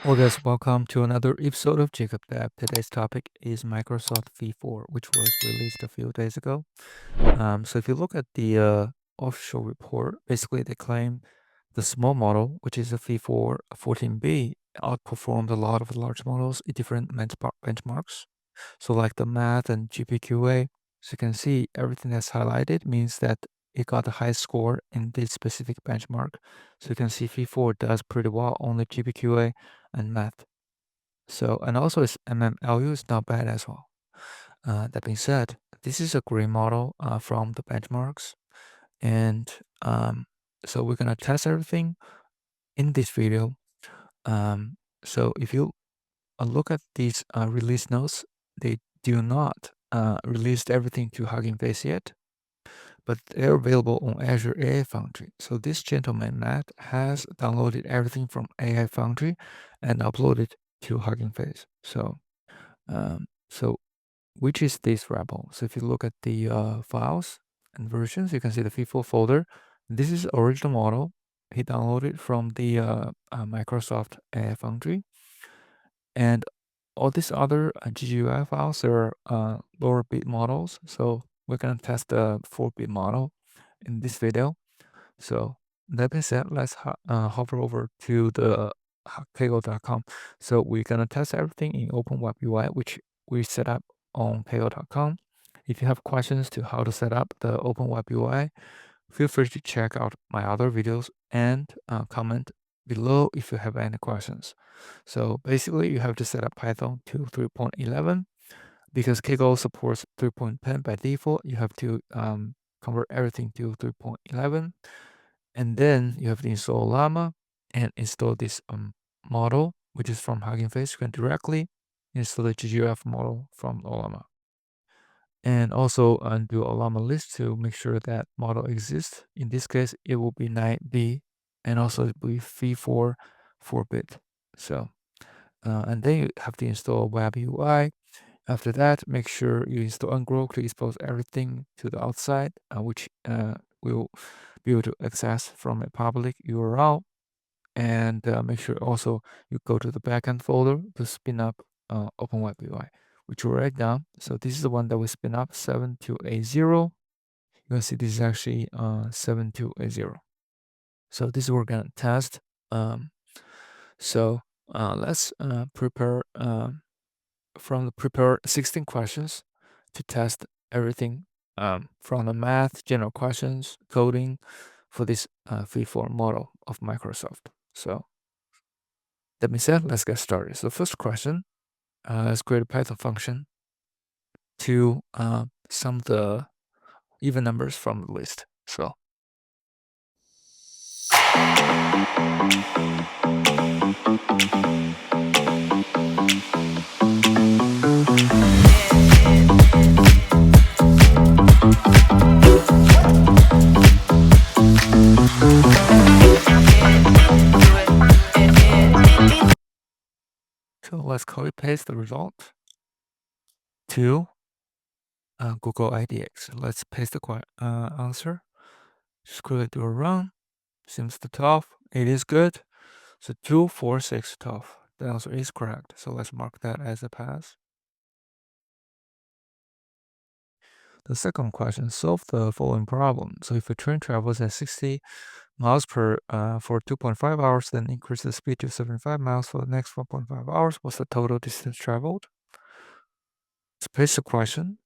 Well, guys, welcome to another episode of Jacob Dab. Today's topic is Microsoft V4, which was released a few days ago. So if you look at the official report, basically they claim the small model, which is a V4 14B, outperformed a lot of large models in different benchmarks. So like the math and GPQA, so you can see everything that's highlighted means that it got the highest score in this specific benchmark. So you can see V4 does pretty well on the GPQA and math. So, and also its MMLU is not bad as well. That being said, this is a great model from the benchmarks. And so we're gonna test everything in this video. So if you look at these release notes, they do not release everything to Hugging Face yet, but they're available on Azure AI Foundry. So this gentleman, Matt, has downloaded everything from AI Foundry and uploaded to Hugging Face. So which is this repo? So if you look at the files and versions, you can see the Phi-4 folder. This is original model. He downloaded from the Microsoft AI Foundry. And all these other GUI files are lower bit models. So we're going to test the 4-bit model in this video. So that being said, let's hover over to the Kaggle.com. So we're going to test everything in Open Web UI, which we set up on Kaggle.com. If you have questions to how to set up the Open Web UI, feel free to check out my other videos and comment below if you have any questions. So basically, you have to set up Python to 3.11. Because Kaggle supports 3.10 by default, you have to convert everything to 3.11. And then you have to install Llama and install this model, which is from Hugging Face. You can directly install the GGF model from Llama. And also do a Llama list to make sure that model exists. In this case, it will be 9B and also it will be V4 4-bit. So, and then you have to install Web UI. After that, make sure you install Ungrow to expose everything to the outside, which will be able to access from a public URL. And make sure also you go to the backend folder to spin up Open Web UI, which we'll write down. So this is the one that we spin up 7280. You can see this is actually 7280. So this is what we're gonna test. Let's prepare prepare 16 questions to test everything from the math, general questions, coding for this V4 model of Microsoft. So that being said, let's get started. So first question, let's create a Python function to sum the even numbers from the list. So let's copy paste the result to Google IDX. Let's paste the answer. Just quickly do a run. Seems the top. It is good. So 2, 4, 6, 12. The answer is correct. So let's mark that as a pass. The second question, solve the following problem. So if a train travels at 60 miles per for 2.5 hours, then increase the speed to 75 miles for the next 1.5 hours. What's the total distance traveled? Let's paste the question.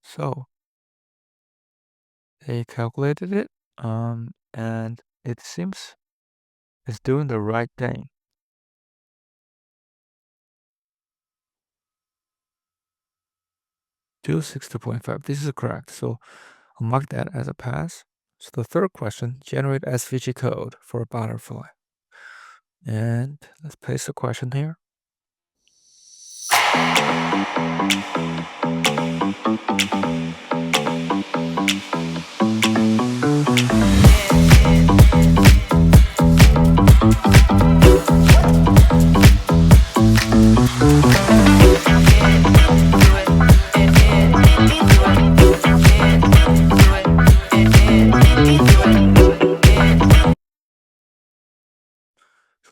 So they calculated it, and it seems it's doing the right thing. To 60.5. This is correct. So I'll mark that as a pass. So the third question, generate SVG code for a butterfly. And let's paste the question here.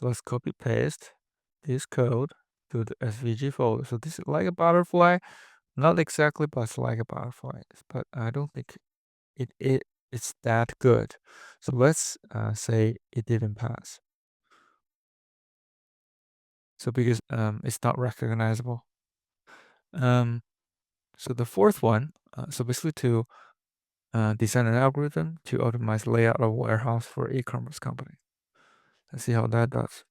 So let's copy paste this code to the SVG folder. So this is like a butterfly, not exactly, but it's like a butterfly. But I don't think it's that good. So let's say it didn't pass. So because it's not recognizable. So the fourth one, so basically to design an algorithm to optimize layout of warehouse for e-commerce company. Let's see how that does.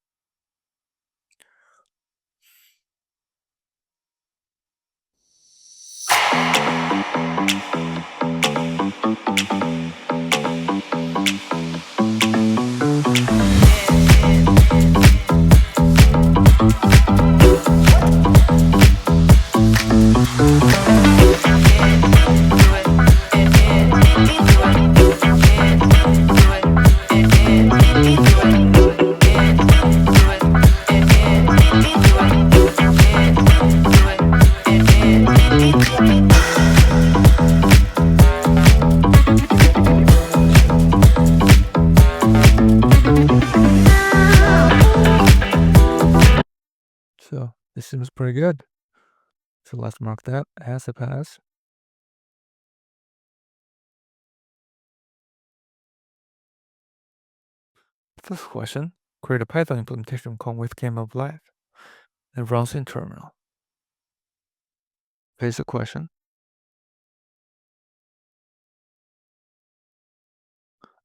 So this seems pretty good. So let's mark that as a pass. First question, create a Python implementation called with game of life and runs in terminal. Paste the question.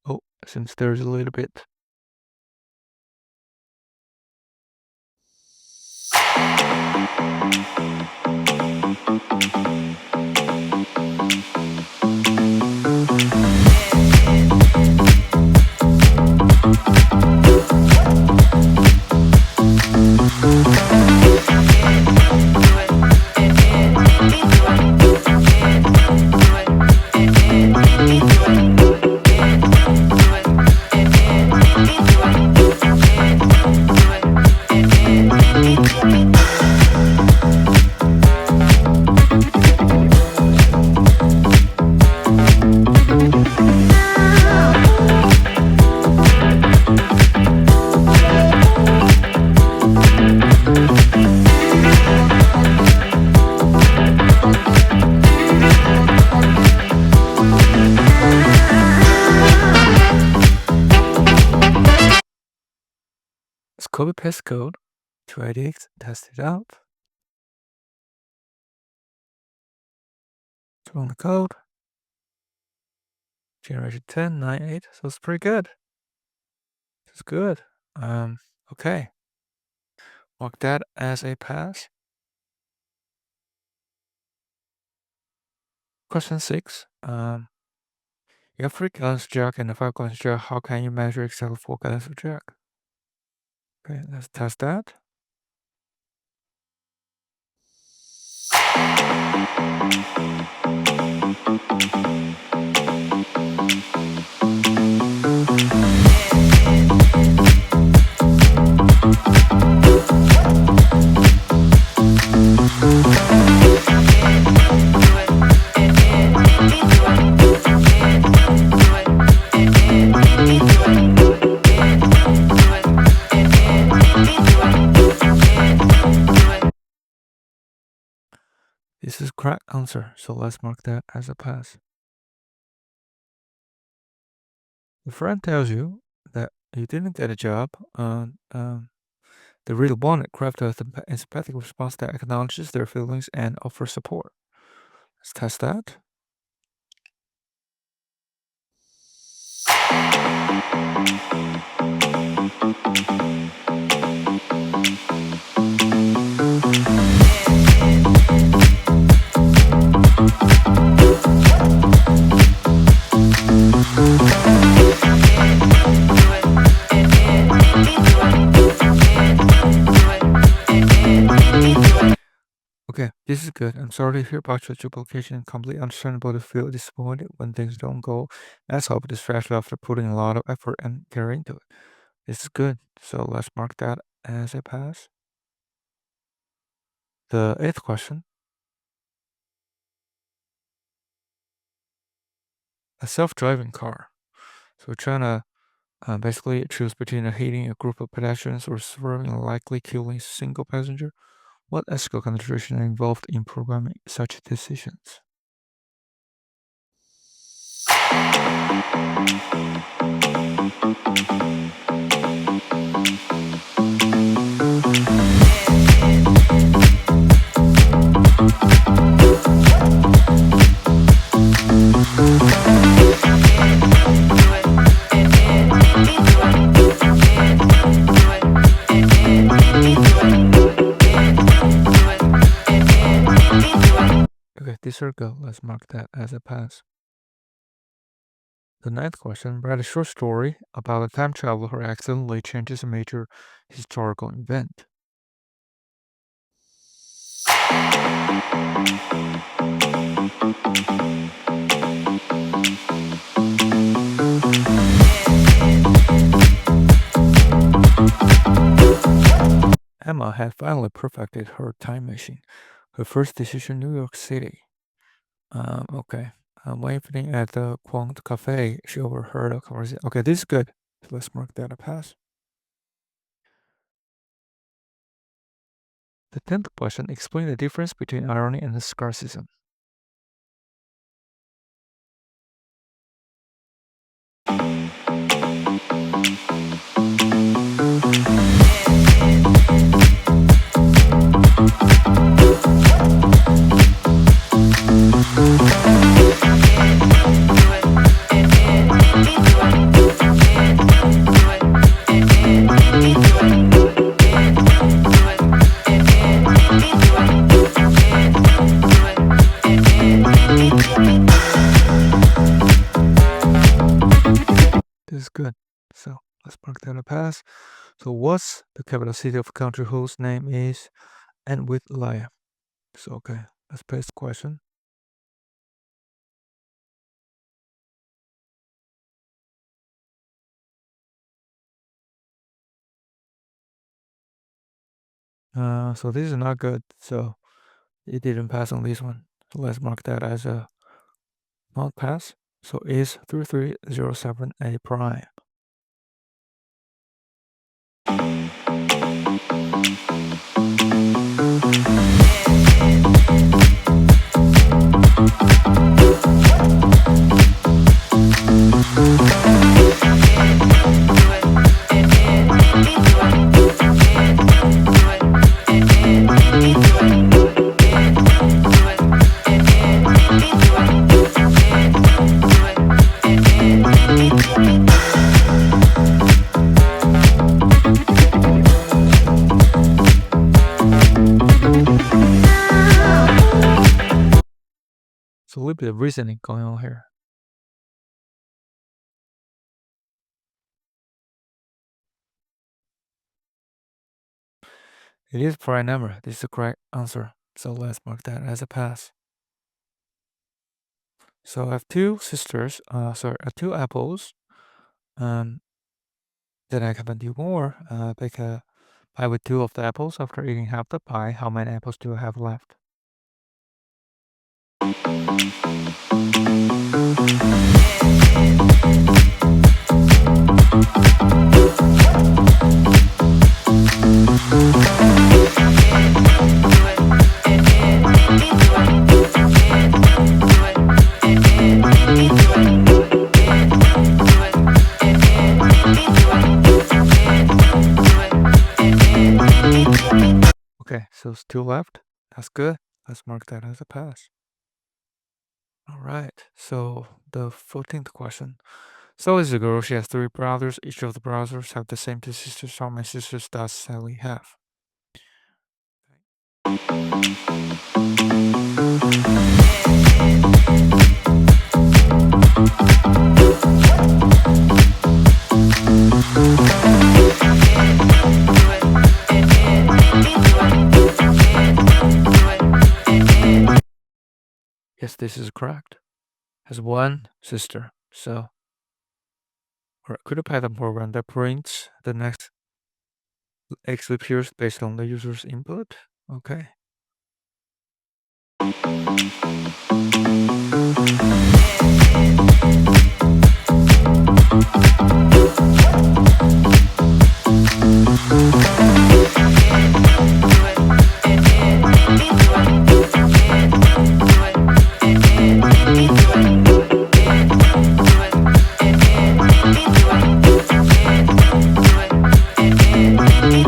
Oh, seems there's a little bit. Let's copy paste code to IDX, test it out. Run the code. Generation 10, 9, 8. So it's pretty good. It's good. Okay. Mark that as a pass. Question 6. You have 3 gallons jug and a 5 gallons jug. How can you measure exactly 4 gallons of jug? Okay, let's test that. This is correct answer, so let's mark that as a pass. The friend tells you that you didn't get a job. The real bonnet craft a sympathetic response that acknowledges their feelings and offers support. Let's test that. Okay, this is good. I'm sorry to hear about your duplication and completely understandable to feel disappointed when things don't go as hoped, especially after putting a lot of effort and care into it. This is good. So let's mark that as a pass. The 8th question. A self-driving car. So we're trying to Basically, choose between hitting a group of pedestrians or swerving and likely killing a single passenger. What ethical considerations are involved in programming such decisions? Okay, these are good. Let's mark that as a pass. The ninth question, write a short story about a time traveler who accidentally changes a major historical event. Emma had finally perfected her time machine. Her first decision, New York City. Okay. One evening at the Quant Cafe, she overheard a conversation. Okay, this is good. So let's mark that a pass. The 10th question, explain the difference between irony and scarcism. This is good. So let's mark that a pass. So what's the capital city of a country whose name is and with Laya? So okay, let's paste the question. So this is not good. So it didn't pass on this one. So let's mark that as a not pass. So is 3307 a prime? So a little bit of reasoning going on here. It is prime number. This is the correct answer. So let's mark that as a pass. So I have two sisters. Two apples. Then I can do more. Bake a pie with two of the apples. After eating half the pie, how many apples do I have left? Okay, so it's two left. That's good. Let's mark that as a pass. All right. So the 14th question. So is a girl. She has three brothers. Each of the brothers have the same two sisters. How many sisters does Sally have? Yes, this is correct. Has one sister. So, could a Python program that prints the next X appears based on the user's input? Okay.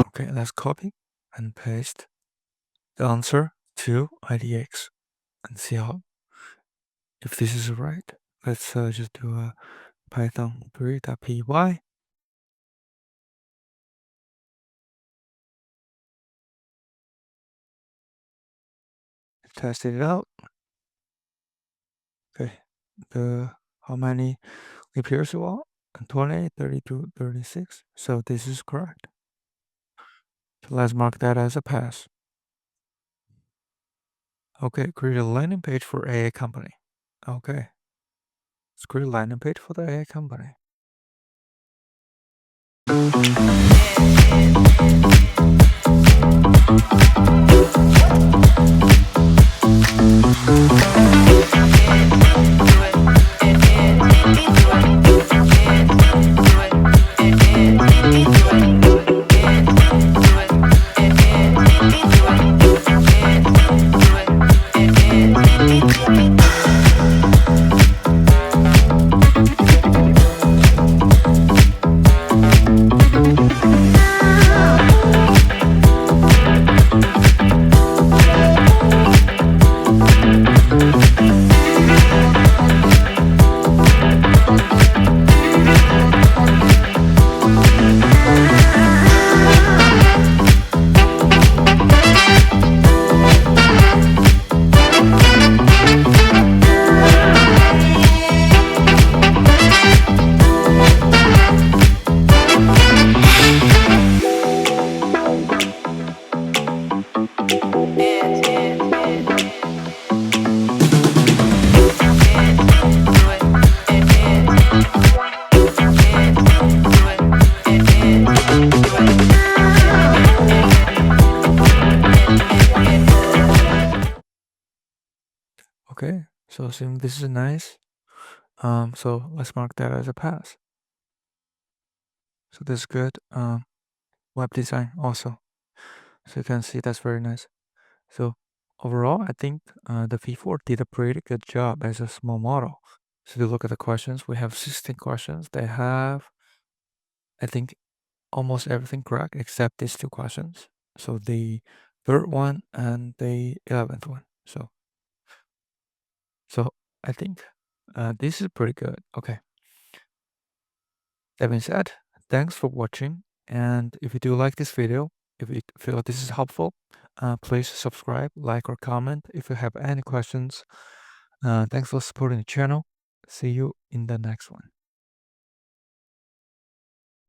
Okay, let's copy and paste the answer to IDX and see how if this is right. Let's just do a python 3.py. Test it out. Okay, the how many leap years you want? 28, 32, 36. So this is correct. So let's mark that as a pass. Okay, create a landing page for AA company. Okay, let's create a landing page for the AA company. Okay, so seeing this is nice. So let's mark that as a pass. So this is good. Web design also. So you can see that's very nice. So overall, I think the Phi-4 did a pretty good job as a small model. So if you look at the questions, we have 16 questions. They have, I think, almost everything correct except these two questions. So the third one and the 11th one. So I think this is pretty good. Okay. That being said, thanks for watching. And if you do like this video, if you feel this is helpful, please subscribe, like, or comment if you have any questions. Thanks for supporting the channel. See you in the next one.